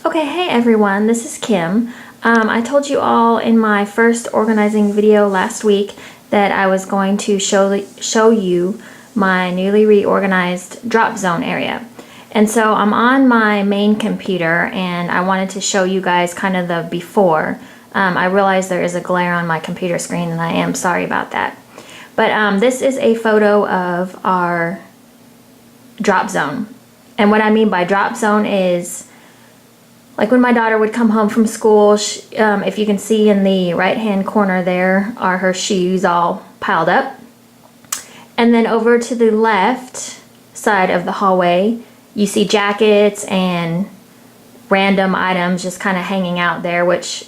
Okay, hey everyone, this is Kim. I told you all in my first organizing video last week that I was going to show you my newly reorganized drop zone area. And so I'm on my main computer and I wanted to show you guys kind of the before. I realize there is a glare on my computer screen and I am sorry about that. But this is a photo of our drop zone. And what I mean by drop zone is like when my daughter would come home from school, if you can see in the right-hand corner there are her shoes all piled up. And then over to the left side of the hallway, you see jackets and random items just kind of hanging out there, which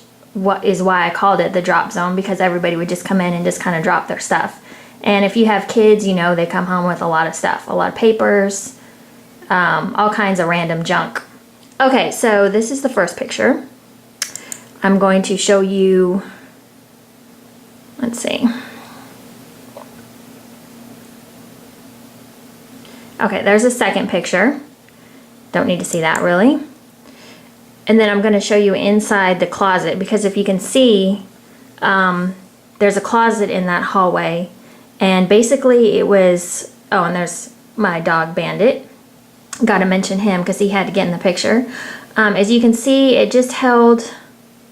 is why I called it the drop zone, because everybody would just come in and just kind of drop their stuff. And if you have kids, you know they come home with a lot of stuff, a lot of papers, all kinds of random junk. Okay, so this is the first picture. I'm going to show you, let's see. Okay, there's a second picture. Don't need to see that really. And then I'm going to show you inside the closet, because if you can see, there's a closet in that hallway. And basically it was, oh, and there's my dog Bandit. Got to mention him because he had to get in the picture. As you can see, it just held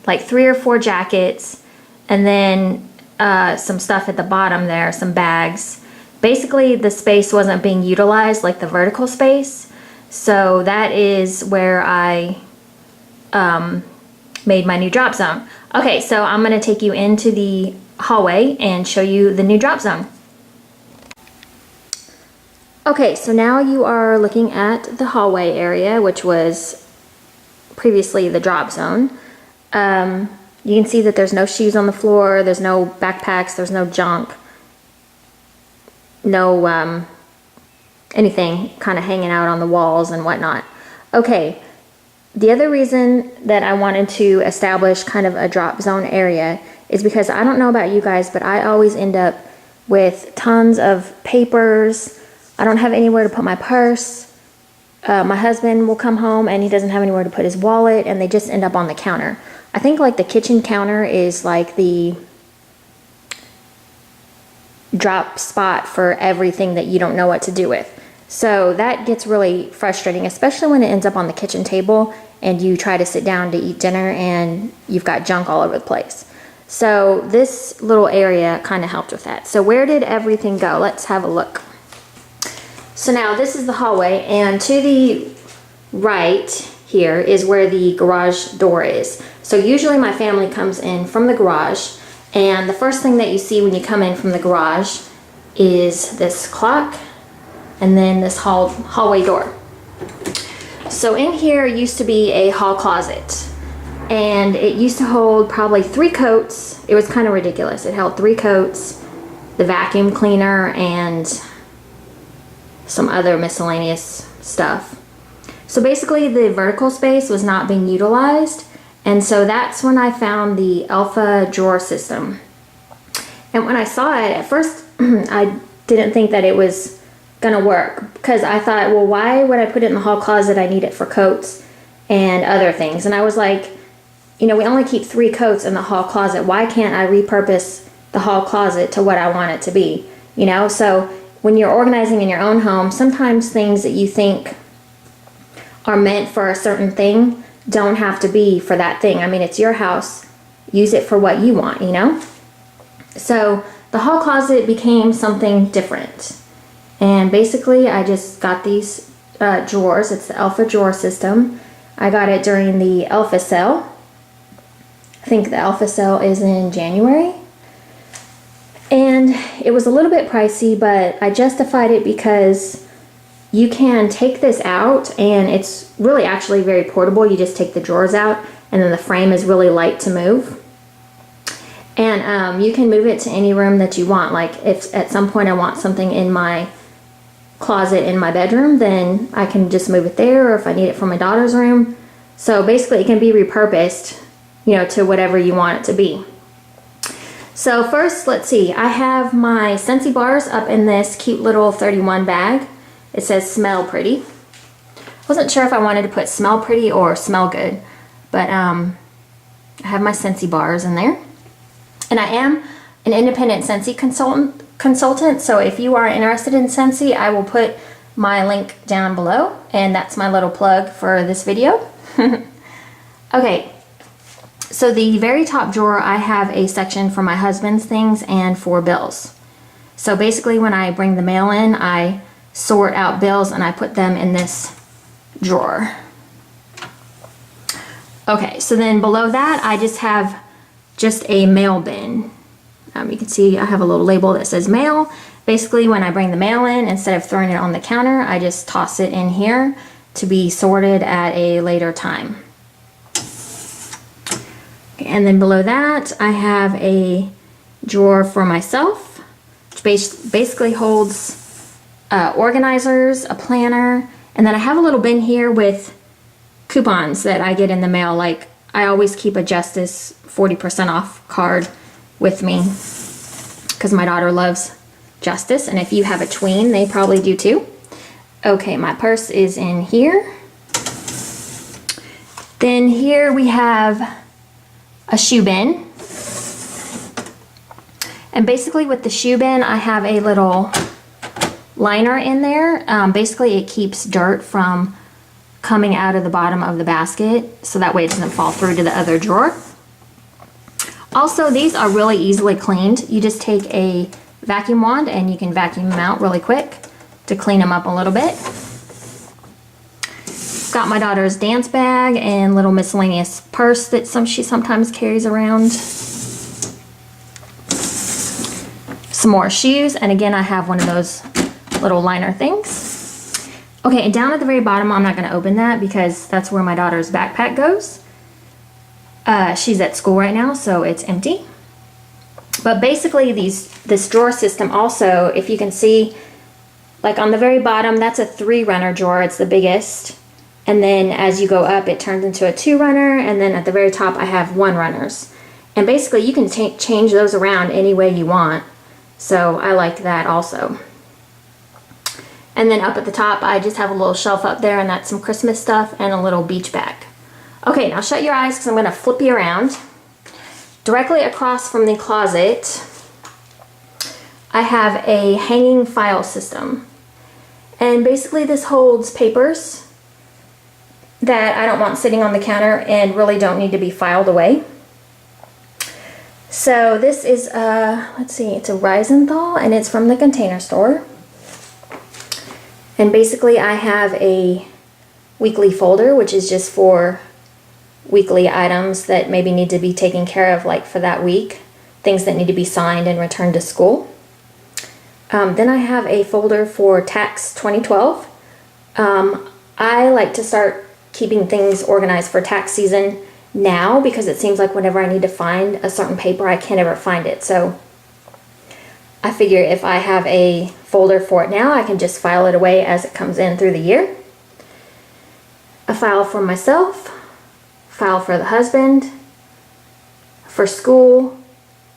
like 3 or 4 jackets and then some stuff at the bottom there, some bags. Basically the space wasn't being utilized, like the vertical space. So that is where I made my new drop zone. Okay, so I'm going to take you into the hallway and show you the new drop zone. Okay, so now you are looking at the hallway area, which was previously the drop zone. You can see that there's no shoes on the floor, there's no backpacks, there's no junk, no anything kind of hanging out on the walls and whatnot. Okay, the other reason that I wanted to establish kind of a drop zone area is because I don't know about you guys, but I always end up with tons of papers. I don't have anywhere to put my purse. My husband will come home and he doesn't have anywhere to put his wallet, and they just end up on the counter. I think like the kitchen counter is like the drop spot for everything that you don't know what to do with. So that gets really frustrating, especially when it ends up on the kitchen table and you try to sit down to eat dinner and you've got junk all over the place. So this little area kind of helped with that. So where did everything go? Let's have a look. So now this is the hallway, and to the right here is where the garage door is. So usually my family comes in from the garage, and the first thing that you see when you come in from the garage is this clock and then this hallway door. So in here used to be a hall closet, and it used to hold probably 3 coats. It was kind of ridiculous. It held 3 coats, the vacuum cleaner, and some other miscellaneous stuff. So basically the vertical space was not being utilized, and so that's when I found the Elfa drawer system. And when I saw it at first, I didn't think that it was gonna work, because I thought, well, why would I put it in the hall closet? I need it for coats and other things. And I was like, you know, we only keep 3 coats in the hall closet. Why can't I repurpose the hall closet to what I want it to be? You know, so when you're organizing in your own home, sometimes things that you think are meant for a certain thing don't have to be for that thing. I mean, it's your house. Use it for what you want, you know? So the hall closet became something different. And basically, I just got these drawers. It's the Elfa drawer system. I got it during the Elfa sale. I think the Elfa sale is in January. And it was a little bit pricey, but I justified it because you can take this out and it's really actually very portable. You just take the drawers out and then the frame is really light to move. And you can move it to any room that you want. Like if at some point I want something in my closet in my bedroom, then I can just move it there, or if I need it for my daughter's room. So basically it can be repurposed, you know, to whatever you want it to be. So first, let's see, I have my Scentsy bars up in this cute little 31 bag. It says smell pretty. Wasn't sure if I wanted to put smell pretty or smell good. But I have my Scentsy bars in there. And I am an independent Scentsy consultant, so if you are interested in Scentsy, I will put my link down below, and that's my little plug for this video. Okay, so the very top drawer, I have a section for my husband's things and for bills. So basically when I bring the mail in, I sort out bills and I put them in this drawer. Okay, so then below that, I just have a mail bin. You can see I have a little label that says mail. Basically, when I bring the mail in, instead of throwing it on the counter, I just toss it in here to be sorted at a later time. Okay, and then below that, I have a drawer for myself, which basically holds organizers, a planner, and then I have a little bin here with coupons that I get in the mail. Like, I always keep a Justice 40% off card with me because my daughter loves Justice, and if you have a tween, they probably do too. Okay, my purse is in here. Then here we have a shoe bin. And basically with the shoe bin, I have a little liner in there. Basically it keeps dirt from coming out of the bottom of the basket, so that way it doesn't fall through to the other drawer. Also, these are really easily cleaned. You just take a vacuum wand and you can vacuum them out really quick to clean them up a little bit. Got my daughter's dance bag and little miscellaneous purse that she sometimes carries around. Some more shoes, and again I have one of those little liner things. Okay, and down at the very bottom, I'm not going to open that because that's where my daughter's backpack goes. She's at school right now, so it's empty. But basically this drawer system also, if you can see, like on the very bottom, that's a 3-runner drawer. It's the biggest. And then as you go up, it turns into a 2-runner. And then at the very top, I have 1-runners. And basically you can change those around any way you want. So I like that also. And then up at the top, I just have a little shelf up there, and that's some Christmas stuff and a little beach bag. Okay, now shut your eyes because I'm going to flip you around. Directly across from the closet, I have a hanging file system. And basically this holds papers that I don't want sitting on the counter and really don't need to be filed away. So this is let's see, it's a Reisenthal, and it's from the Container Store. And basically I have a weekly folder, which is just for weekly items that maybe need to be taken care of, like for that week, things that need to be signed and returned to school. Then I have a folder for tax 2012. I like to start keeping things organized for tax season now because it seems like whenever I need to find a certain paper, I can't ever find it. So I figure if I have a folder for it now, I can just file it away as it comes in through the year. A file for myself, file for the husband, for school,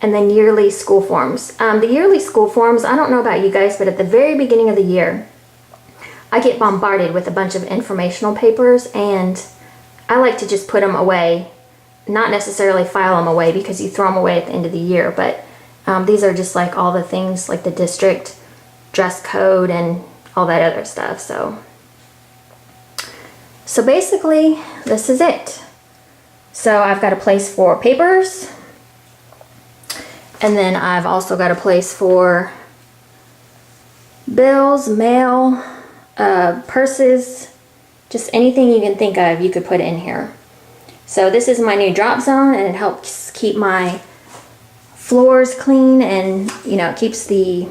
and then yearly school forms. The yearly school forms, I don't know about you guys, but at the very beginning of the year, I get bombarded with a bunch of informational papers, and I like to just put them away, not necessarily file them away because you throw them away at the end of the year, but these are just like all the things like the district dress code and all that other stuff. So basically this is it. So I've got a place for papers, and then I've also got a place for bills, mail, purses, just anything you can think of you could put in here. So this is my new drop zone, and it helps keep my floors clean, and you know, it keeps the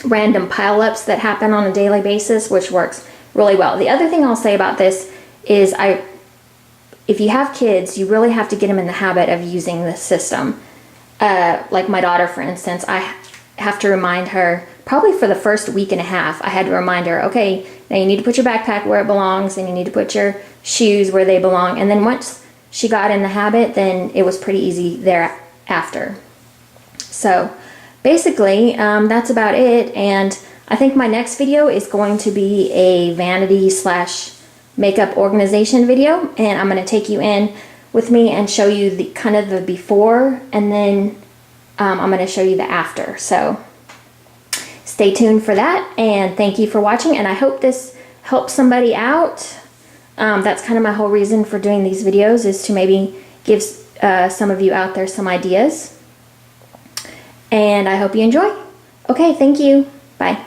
random pile-ups that happen on a daily basis, which works really well. The other thing I'll say about this is if you have kids, you really have to get them in the habit of using this system. Like my daughter, for instance, I have to remind her, probably for the first week and a half, I had to remind her, okay, now you need to put your backpack where it belongs, and you need to put your shoes where they belong. And then once she got in the habit, then it was pretty easy thereafter. So basically, that's about it. And I think my next video is going to be a vanity / makeup organization video, and I'm going to take you in with me and show you the kind of the before, and then I'm going to show you the after. So stay tuned for that, and thank you for watching, and I hope this helps somebody out. That's kind of my whole reason for doing these videos, is to maybe give some of you out there some ideas. And I hope you enjoy. Okay, thank you. Bye.